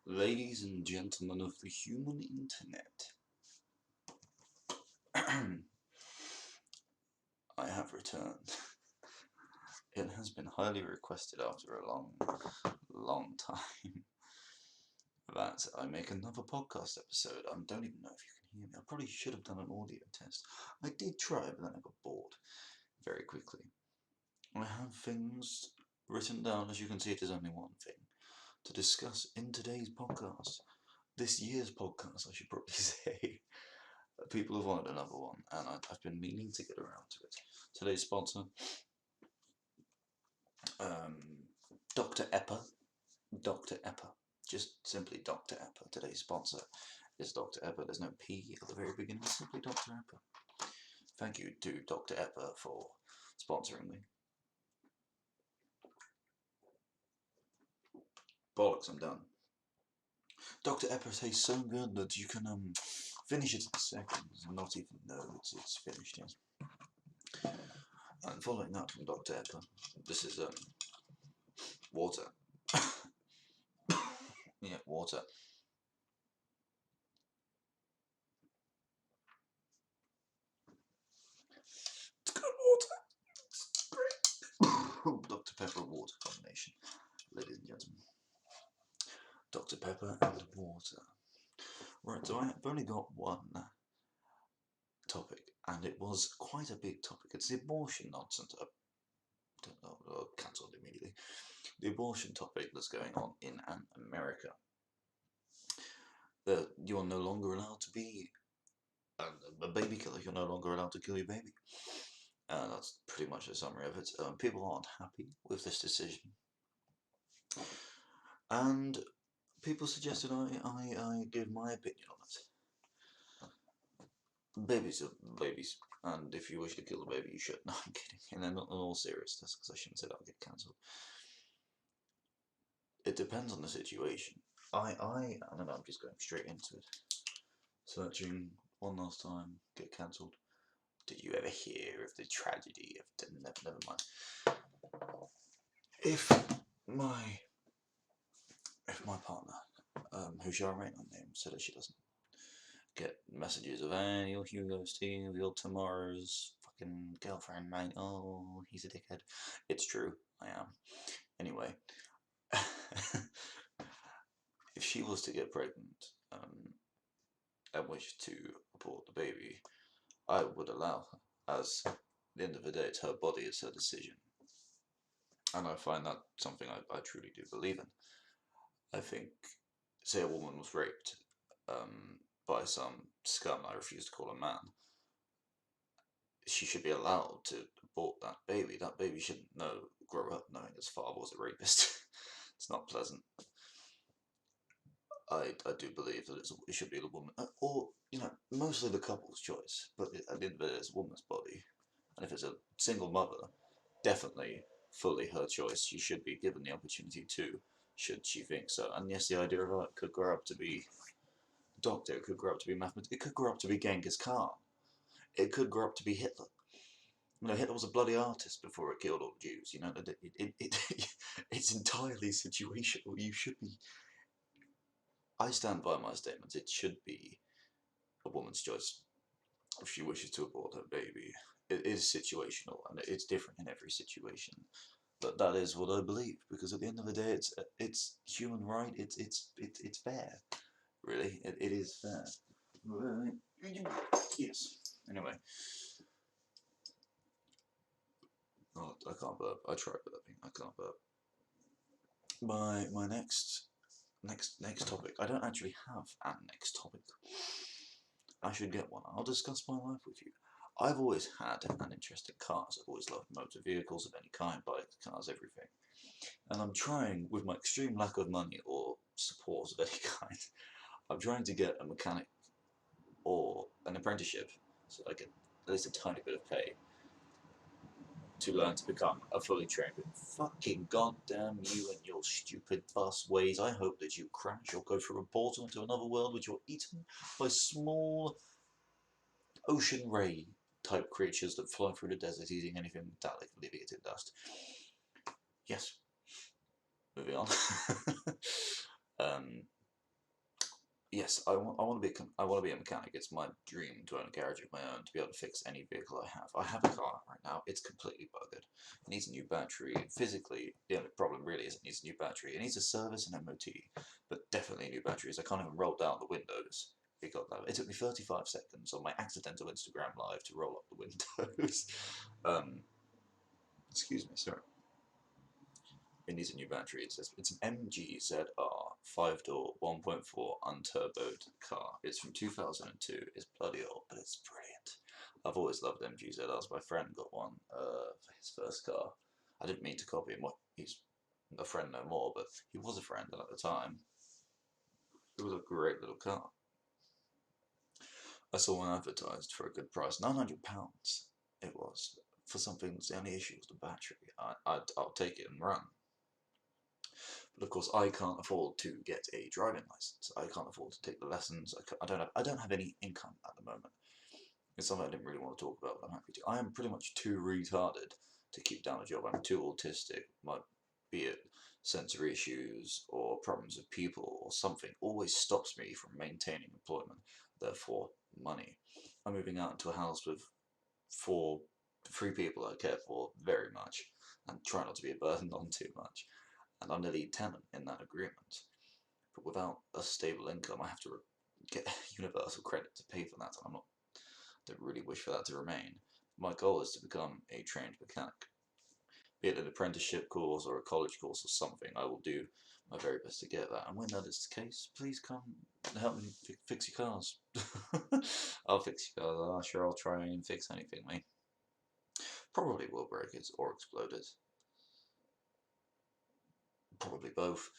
Ladies and gentlemen of the human internet, I have returned. It has been highly requested after a long time that I make another podcast episode. I don't even know if you can hear me. I probably should have done an audio test. I did try, but then I got bored very quickly. I have things written down. As you can see, it is only one thing to discuss in today's podcast. This year's podcast, I should probably say. People have wanted another one, and I've been meaning to get around to it. Today's sponsor, Dr. Epper. Dr. Epper. Just simply Dr. Epper. Today's sponsor is Dr. Epper. There's no P at the very beginning, simply Dr. Epper. Thank you to Dr. Epper for sponsoring me. Bollocks, I'm done. Dr. Epper tastes so good that you can finish it in seconds and not even know it's finished yet. And following that from Dr. Epper, this is water. Yeah, water. It's good water. It's great. Dr. Pepper water combination, ladies and gentlemen. Dr. Pepper and water. Right, so I've only got one topic, and it was quite a big topic. It's the abortion nonsense. Cancelled immediately. The abortion topic that's going on in America. You're no longer allowed to be a baby killer. You're no longer allowed to kill your baby. That's pretty much the summary of it. People aren't happy with this decision, and people suggested I give my opinion on it. Babies are babies, and if you wish to kill a baby, you should. No, I'm kidding. And then not in all seriousness, because I shouldn't say that I'll get cancelled. It depends on the situation. I don't know, I'm just going straight into it. Searching one last time, get cancelled. Did you ever hear of the tragedy of... Never mind. If my partner, who shall remain unnamed, so that she doesn't get messages of, hey, you're Hugo Steve, you're tomorrow's fucking girlfriend, mate, oh, he's a dickhead. It's true, I am. Anyway, if she was to get pregnant and wish to abort the baby, I would allow her, as at the end of the day, it's her body, it's her decision. And I find that something I truly do believe in. I think, say a woman was raped by some scum I refuse to call a man, she should be allowed to abort that baby. That baby shouldn't grow up knowing his father was a rapist. It's not pleasant. I do believe that it should be the woman, or, mostly the couple's choice, but at the end of it, it's a woman's body. And if it's a single mother, definitely fully her choice. She should be given the opportunity to, should she think so. And yes, the idea of it could grow up to be a doctor, it could grow up to be mathematician, it could grow up to be Genghis Khan, it could grow up to be Hitler. Hitler was a bloody artist before it killed all the Jews. It's entirely situational. You should be... I stand by my statements. It should be a woman's choice if she wishes to abort her baby. It is situational, and it's different in every situation. But that is what I believe, because at the end of the day, it's human right. It's fair. Really, it is fair. Yes. Anyway. Oh, I can't burp. I tried burping. I can't burp. My next topic. I don't actually have a next topic. I should get one. I'll discuss my life with you. I've always had an interest in cars. I've always loved motor vehicles of any kind, bikes, cars, everything. And I'm trying, with my extreme lack of money or support of any kind, I'm trying to get a mechanic or an apprenticeship, so I get at least a tiny bit of pay, to learn to become a fully trained. Fucking goddamn you and your stupid bus ways. I hope that you crash or go through a portal into another world which you're eaten by small ocean ray type creatures that fly through the desert eating anything metallic and leaving it in dust. Yes. Moving on. Yes, I want to be a mechanic. It's my dream to own a garage of my own, to be able to fix any vehicle I have. I have a car right now. It's completely buggered. It needs a new battery. Physically, the only problem really is it needs a new battery. It needs a service and MOT, but definitely new batteries. I can't even roll down the windows. It got that. It took me 35 seconds on my accidental Instagram live to roll up the windows. um, excuse me, sorry. It needs a new battery. It's an MGZR 5-door 1.4 unturboed car. It's from 2002. It's bloody old, but it's brilliant. I've always loved MGZRs. My friend got one for his first car. I didn't mean to copy him. He's a friend no more, but he was a friend, and at the time, it was a great little car. I saw one advertised for a good price, £900. It was for something that's the only issue was the battery. I'll take it and run. But of course, I can't afford to get a driving license. I can't afford to take the lessons. I don't have any income at the moment. It's something I didn't really want to talk about, but I'm happy to. I am pretty much too retarded to keep down a job. I'm too autistic. Be it sensory issues or problems with people or something, always stops me from maintaining employment. Therefore, money. I'm moving out into a house with three people I care for very much, and try not to be a burden on too much. And I'm the lead tenant in that agreement. But without a stable income, I have to get universal credit to pay for that, and don't really wish for that to remain. My goal is to become a trained mechanic, be it an apprenticeship course or a college course or something. I will do my very best to get that, and when that is the case, please come and help me fix your cars. I'll fix your cars. Sure, I'll try and fix anything, mate. Probably will break it or explode it. Probably both.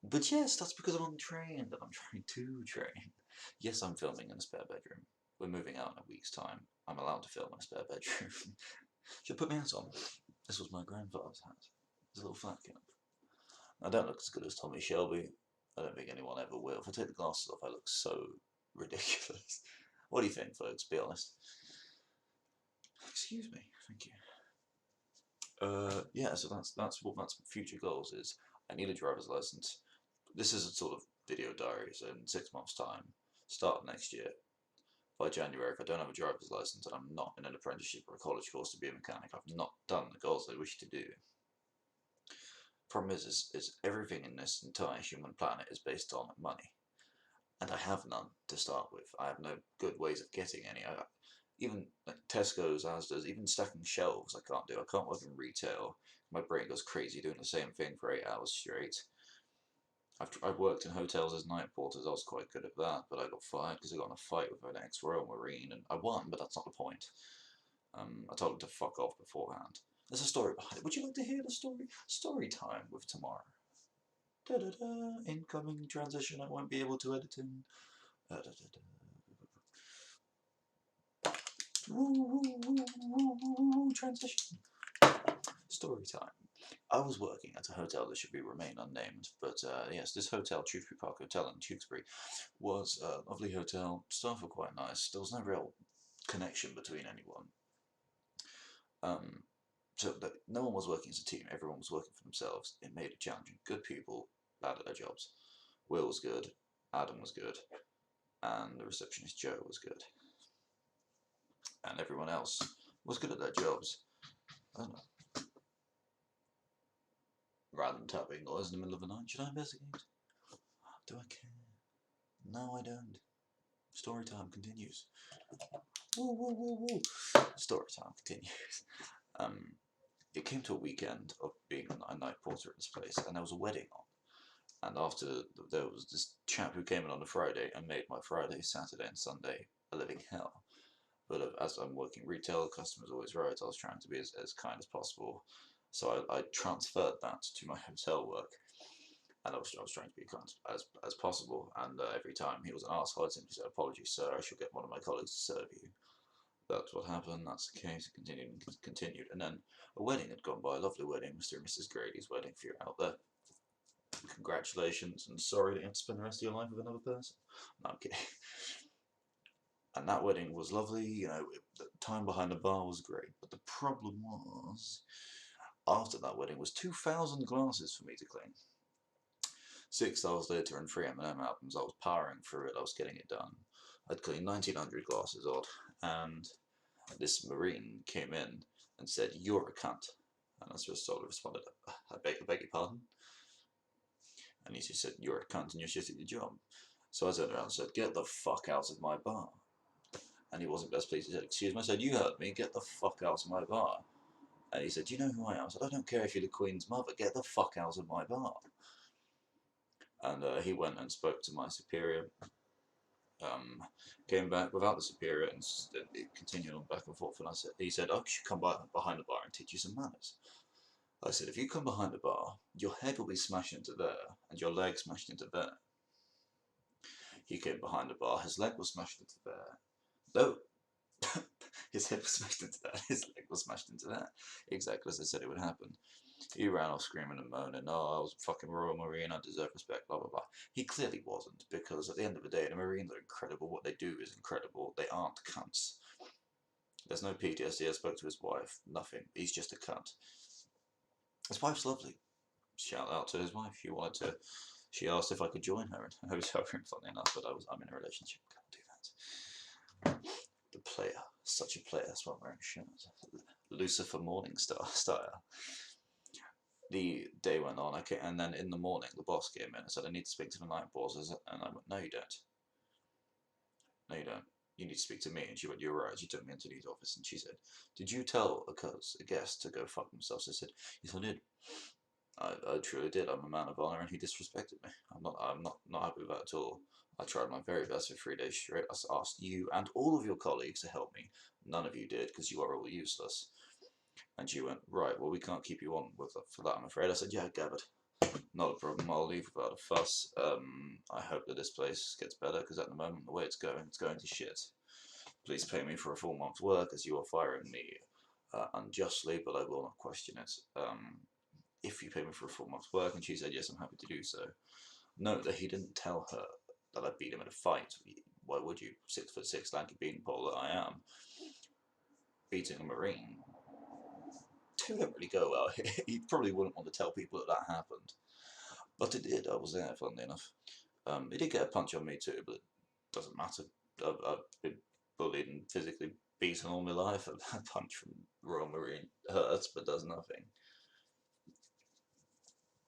But yes, that's because I'm untrained and I'm trying to train. Yes, I'm filming in a spare bedroom. We're moving out in a week's time. I'm allowed to film in a spare bedroom. Should I put my hat on? This was my grandfather's hat. It's a little flat cap. I don't look as good as Tommy Shelby. I don't think anyone ever will. If I take the glasses off, I look so ridiculous. What do you think, folks? Be honest. Excuse me. Thank you. Yeah, so that's what my future goals is. I need a driver's license. This is a sort of video diary, so in 6 months' time, start of next year, by January, if I don't have a driver's license and I'm not in an apprenticeship or a college course to be a mechanic, I've not done the goals I wish to do. Problem is everything in this entire human planet is based on money, and I have none to start with. I have no good ways of getting any. Even like Tesco's, Asda's, even stacking shelves I can't do. I can't work in retail. My brain goes crazy doing the same thing for 8 hours straight. I've worked in hotels as night porters. I was quite good at that, but I got fired because I got in a fight with an ex-Royal Marine, and I won, but that's not the point. I told him to fuck off beforehand. There's a story behind it. Would you like to hear the story? Story time with Tamara. Da da da. Incoming transition. I won't be able to edit in. Da da da. Woo woo woo woo woo woo. Transition. Story time. I was working at a hotel that should remain unnamed, but yes, this hotel, Tewkesbury Park Hotel in Tewkesbury, was a lovely hotel. Staff were quite nice. There was no real connection between anyone. So that no one was working as a team. Everyone was working for themselves. It made it challenging. Good people, bad at their jobs. Will was good. Adam was good. And the receptionist Joe was good. And everyone else was good at their jobs. I don't know. Random tapping noise in the middle of the night. Should I investigate? Do I care? No, I don't. Story time continues. Woo, woo, woo, woo. Story time continues. It came to a weekend of being a night porter at this place, and there was a wedding on. And after, there was this chap who came in on a Friday and made my Friday, Saturday, and Sunday a living hell. But as I'm working retail, the customer's always right. I was trying to be as kind as possible. So I transferred that to my hotel work. And I was trying to be kind as possible. And every time he was an arsehole, I'd simply say, "Apologies, sir, I shall get one of my colleagues to serve you." That's what happened. That's the case. It continued. And then a wedding had gone by. A lovely wedding. Mr. and Mrs. Grady's wedding, if you're out there. Congratulations, and sorry that you have to spend the rest of your life with another person. No, I'm kidding. And that wedding was lovely. The time behind the bar was great. But the problem was, after that wedding was 2,000 glasses for me to clean. 6 hours later and 3 M&M albums, I was powering through it, I was getting it done. I'd cleaned 1900 glasses odd, and this Marine came in and said, "You're a cunt." And I just sort of responded, I beg your pardon? And he just said, "You're a cunt and you're shit at your job." So I turned around and said, "Get the fuck out of my bar." And he wasn't best pleased. He said, "Excuse me?" I said, "You heard me, get the fuck out of my bar." And he said, "Do you know who I am?" I said, "I don't care if you're the Queen's mother, get the fuck out of my bar." And he went and spoke to my superior, came back without the superior, and it continued on back and forth. And he said, "Oh, you should come behind the bar and teach you some manners." I said, "If you come behind the bar, your head will be smashed into there, and your leg smashed into there." He came behind the bar, his leg was smashed into there. No, his head was smashed into that, his leg was smashed into that. Exactly as I said it would happen. He ran off screaming and moaning, "Oh, I was a fucking Royal Marine, I deserve respect, blah blah blah." He clearly wasn't, because at the end of the day, the Marines are incredible, what they do is incredible, they aren't cunts. There's no PTSD, I spoke to his wife, nothing, he's just a cunt. His wife's lovely. Shout out to his wife, she asked if I could join her in a hotel room, funny enough, but I'm in a relationship, can't do that. The player, such a player, that's why I'm wearing a shirt. Lucifer Morningstar style. The day went on, and then in the morning the boss came in and said, "I need to speak to the night bosses," and I went, "No you don't. No you don't. You need to speak to me." And she went, "You're right." She took me into the office and she said, "Did you tell a guest to go fuck themselves?" I said, "Yes I did. I truly did. I'm a man of honour, and he disrespected me. I'm not happy with that at all. I tried my very best for 3 days straight. I asked you and all of your colleagues to help me. None of you did, because you are all useless." And she went, "Right, well we can't keep you on for that, I'm afraid." I said, "Yeah, gathered. Not a problem, I'll leave without a fuss. I hope that this place gets better, because at the moment, the way it's going to shit. Please pay me for a full month's work, as you are firing me unjustly, but I will not question it. If you pay me for a full month's work." And she said, "Yes, I'm happy to do so." Note that he didn't tell her that I beat him in a fight. Why would you? 6'6" lanky beanpole that I am. Beating a Marine. Two don't really go well. He probably wouldn't want to tell people that happened. But it did, I was there, funnily enough. He did get a punch on me too, but it doesn't matter. I've been bullied and physically beaten all my life. A punch from Royal Marine hurts, but does nothing.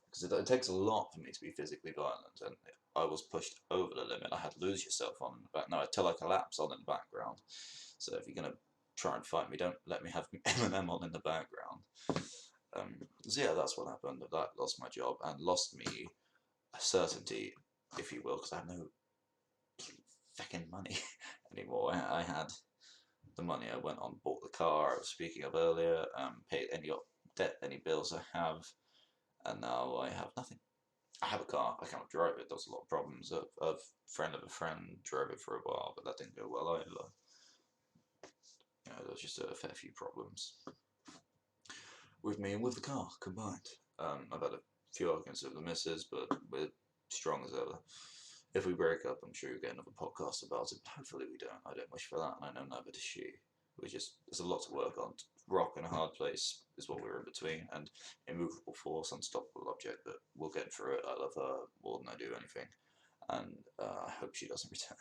Because it takes a lot for me to be physically violent, and I was pushed over the limit. I had Lose Yourself on in the back. No, till I collapse on in the background. So if you're going to try and fight me, don't let me have M&M on in the background. So yeah, that's what happened. That lost my job and lost me a certainty, if you will, because I have no fucking money anymore. I had the money. I went on, bought the car I was speaking of earlier, paid any debt, any bills I have, and now I have nothing. I have a car, I cannot drive it, there's a lot of problems. A friend of a friend drove it for a while, but that didn't go well either. There was just a fair few problems with me and with the car combined. I've had a few arguments with the missus, but we're strong as ever. If we break up, I'm sure you'll get another podcast about it, but hopefully we don't. I don't wish for that, and I know neither does she. There's a lot to work on. Rock and a hard place is what we're in between, and immovable force, unstoppable object, but we'll get through it. I love her more than I do anything, and I hope she doesn't return.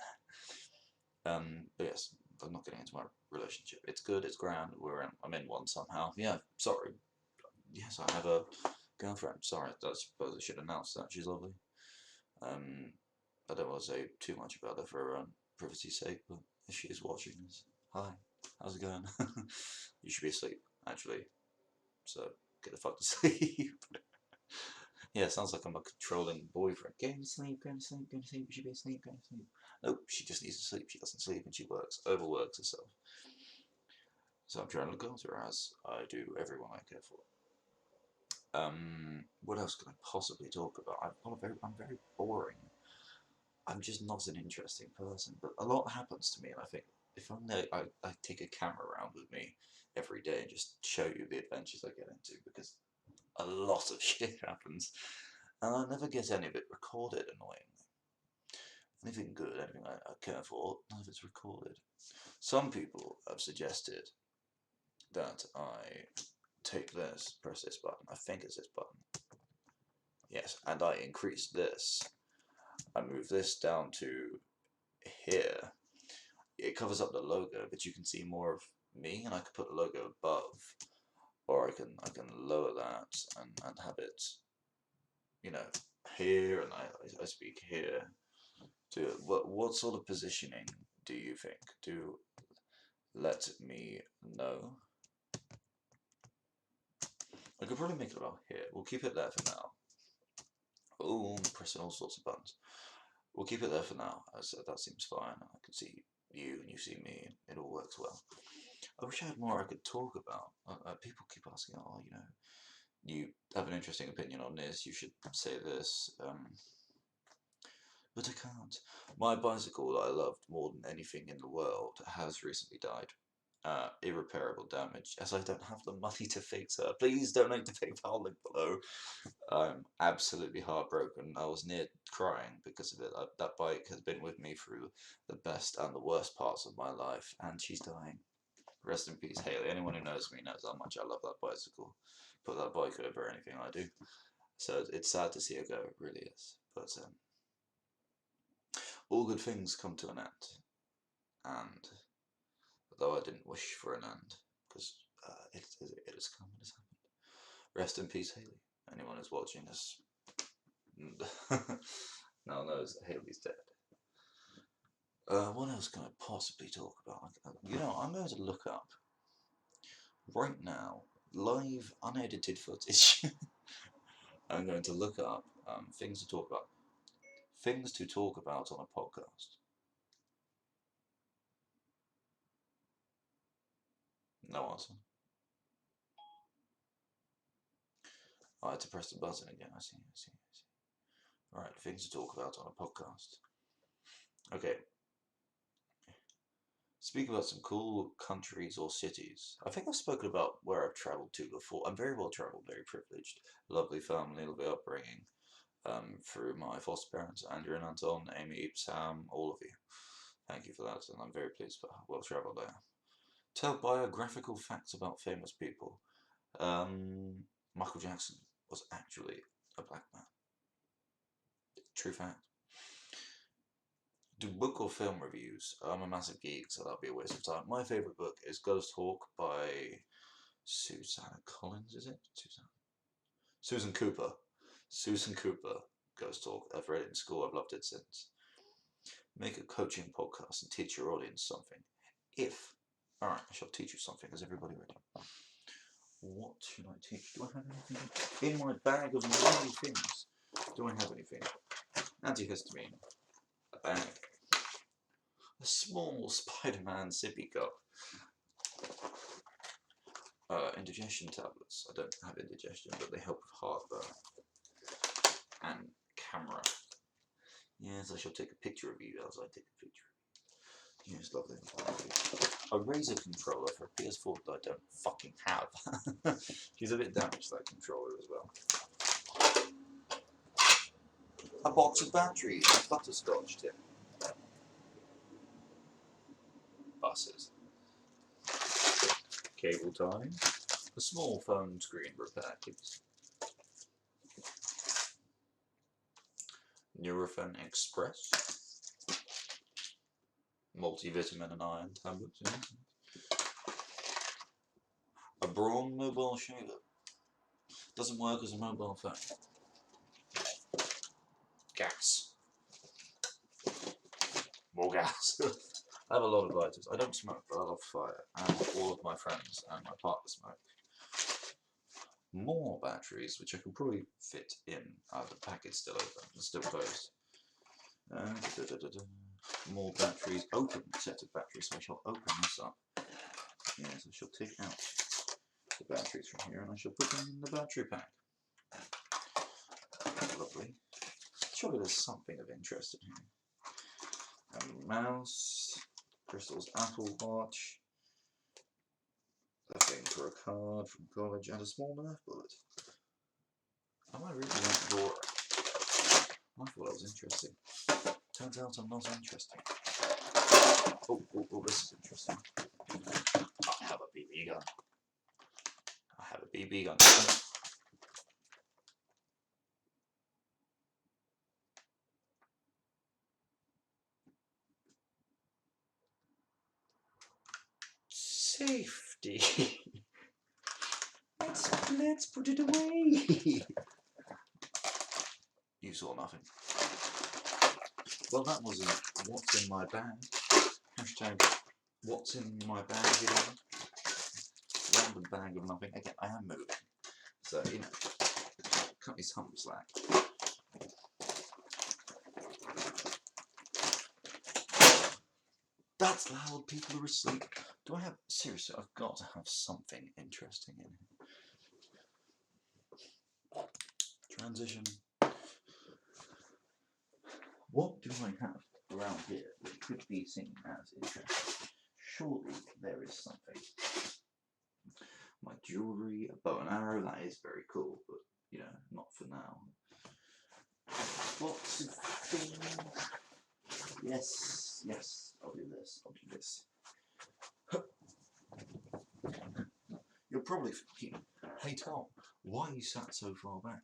But yes, I'm not getting into my relationship. It's good, it's grand, I'm in one somehow. Yeah, sorry. Yes, I have a girlfriend. Sorry, I suppose I should announce that. She's lovely. I don't want to say too much about her for her own privacy's sake, but if she is watching this, hi, how's it going? You should be asleep, actually, so get the fuck to sleep. Yeah, sounds like I'm a controlling boyfriend. Go to sleep, go to sleep, go to sleep, you should be asleep, go to sleep. Nope, she just needs to sleep, she doesn't sleep, and she overworks herself. So I'm trying to look after her, as I do everyone I care for. What else can I possibly talk about? I'm very boring. I'm just not an interesting person, but a lot happens to me, and I think if I take a camera around with me every day and just show you the adventures I get into, because a lot of shit happens, and I never get any of it recorded, annoyingly. Anything good, anything I care for, none of it's recorded. Some people have suggested that I take this, press this button, I think it's this button, Yes, and I increase this. I move this down to here. It covers up the logo, but you can see more of me, and I could put the logo above, or I can lower that and have it, you know, here, and I speak here. What sort of positioning do you think? Do let me know. I could probably make it about here. We'll keep it there for now. Oh, I'm pressing all sorts of buttons. We'll keep it there for now, as that seems fine. I can see you and you see me, and it all works well. I wish I had more I could talk about. People keep asking, oh, you have an interesting opinion on this, you should say this, but I can't. My bicycle that I loved more than anything in the world has recently died. Irreparable damage, as I don't have the money to fix her. Please donate to PayPal, link below. I'm absolutely heartbroken. I was near crying because of it. That bike has been with me through the best and the worst parts of my life, and she's dying. Rest in peace, Haley. Anyone who knows me knows how much I love that bicycle. Put that bike over anything I do. So it's sad to see her go, it really is. But all good things come to an end. And though I didn't wish for an end, because it has come, it has happened. Rest in peace, Haley. Anyone who's watching this now knows that Haley's dead. What else can I possibly talk about? I'm going to look up right now live unedited footage. I'm going to look up things to talk about. Things to talk about on a podcast. No answer. I had to press the button again. I see. Alright, things to talk about on a podcast. Okay. Speak about some cool countries or cities. I think I've spoken about where I've travelled to before. I'm very well travelled, very privileged. Lovely family, lovely upbringing. Through my foster parents, Andrew and Anton, Amy, Sam, all of you. Thank you for that, and I'm very pleased for how well travelled I am. Tell biographical facts about famous people. Michael Jackson was actually a black man. True fact. Do book or film reviews? I'm a massive geek, so that'd be a waste of time. My favourite book is Ghost Hawk by Susanna Collins, is it? Susan Cooper. Susan Cooper, Ghost Hawk. I've read it in school, I've loved it since. Make a coaching podcast and teach your audience something. Alright, I shall teach you something. Is everybody ready? What should I teach? Do I have anything? In my bag of many things, do I have anything? Antihistamine. A bag. A small Spider-Man sippy cup. Indigestion tablets. I don't have indigestion, but they help with heartburn. And camera. Yes, I shall take a picture of you as I take a picture. Yes, lovely. A Razer controller for a PS4 that I don't fucking have. She's a bit damaged, that controller, as well. A box of batteries, a butterscotch tip. Buses. Cable tie. A small phone screen repair kit. Nurofen Express. Multivitamin and iron tablets. Yeah. A Braun mobile shaver. Doesn't work as a mobile phone. Gas. More gas. I have a lot of lighters. I don't smoke, but I love fire. And all of my friends and my partner smoke. More batteries, which I can probably fit in. The packet's still open. It's still closed. More batteries. Open set of batteries. So I shall open this up. Yes, I shall take out the batteries from here and I shall put them in the battery pack. Lovely. Surely there's something of interest in here. A mouse. Crystal's Apple Watch. A thing for a card from college and a small Nerf bullet. Am I really that boring? I thought that was interesting. Turns out I'm not interesting. Oh, this is interesting. I have a BB gun. I have a BB gun. safety. Let's put it away. You saw nothing. Well, that wasn't what's in my bag. Hashtag what's in my bag, you know. Random bag of nothing. Again, I am moving. So, you know, cut me some slack. That's loud, people are asleep. Do I have, seriously, I've got to have something interesting in here. Transition. What do I have around here that could be seen as interesting? Surely there is something. My jewellery, a bow and arrow, that is very cool, but, you know, not for now. Lots of things. Yes, yes, I'll do this, I'll do this. You're probably thinking, hey Tom, why are you sat so far back?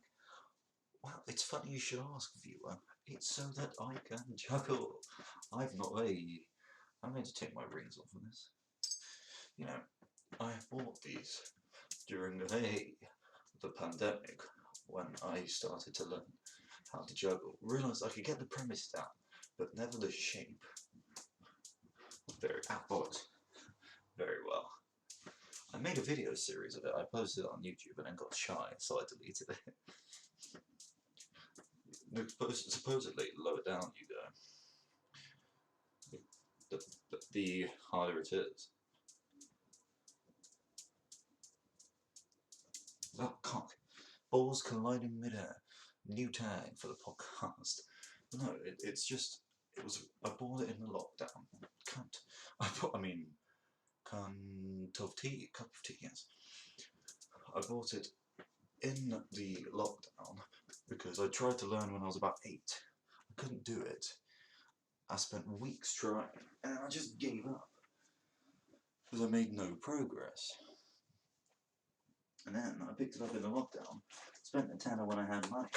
Well, it's funny you should ask, viewer. It's so that I can juggle. I'm going to take my rings off of this. You know, I bought these during the pandemic when I started to learn how to juggle. Realised I could get the premise down, but never the shape. I bought it very well. I made a video series of it. I posted it on YouTube and then got shy, so I deleted it. Supposedly, lower down you go, the harder it is. Oh, cock. Balls colliding midair. New tag for the podcast. No, it's just, I bought it in the lockdown. Cup of tea, yes. I bought it in the lockdown because I tried to learn when I was about 8. I couldn't do it. I spent weeks trying and I just gave up because I made no progress. And then I picked it up in the lockdown, spent a tenner when I had money,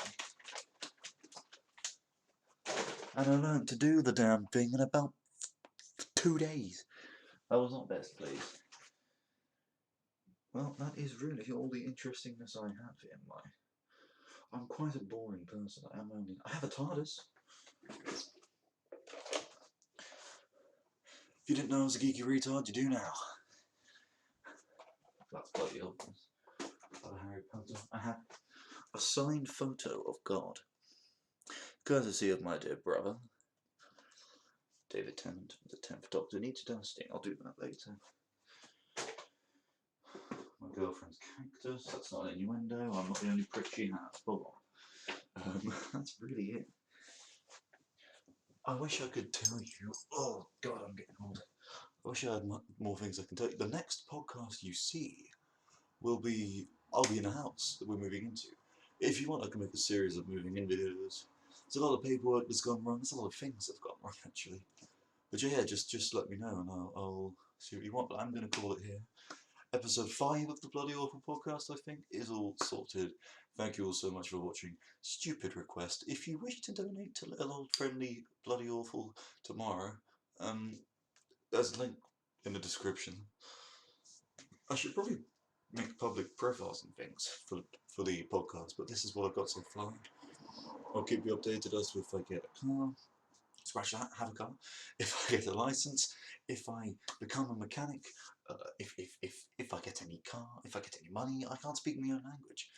and I learned to do the damn thing in about 2 days. I was not best pleased. Well, that is really all the interestingness I have in my... I'm quite a boring person. I have a TARDIS. If you didn't know I was a geeky retard, you do now. That's bloody obvious. Harry Potter. I have a signed photo of God, courtesy of my dear brother, David Tennant, the 10th Doctor. Needs dusting. I'll do that later. My girlfriend's cactus. That's not an innuendo. I'm not the only prick she has. Hold on. That's really it. I wish I could tell you. Oh God, I'm getting old. I wish I had more things I can tell you. The next podcast you see will be, I'll be in a house that we're moving into. If you want, I can make a series of moving in videos. There's a lot of paperwork that's gone wrong. There's a lot of things that have gone wrong, actually. But yeah, just let me know and I'll see what you want. But I'm going to call it here. Episode 5 of the Bloody Awful podcast, I think, is all sorted. Thank you all so much for watching. Stupid request. If you wish to donate to Little Old Friendly Bloody Awful tomorrow, there's a link in the description. I should probably make public profiles and things for the podcast, but this is what I've got so far. I'll keep you updated as if I get a car. Scratch that, have a car. If I get a license, if I become a mechanic, if I get any car, if I get any money. I can't speak my own language.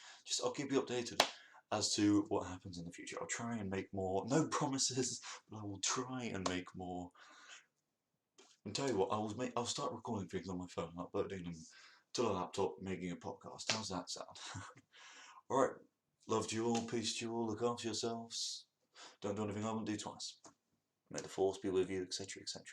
I'll keep you updated as to what happens in the future. I'll try and make more, no promises, but I will try and make more. And tell you what, I'll start recording things on my phone, uploading them to the laptop, making a podcast. How's that sound? Alright, love to you all, peace to you all, look after yourselves. Don't do anything I won't do twice. May the force be with you, etc., etc.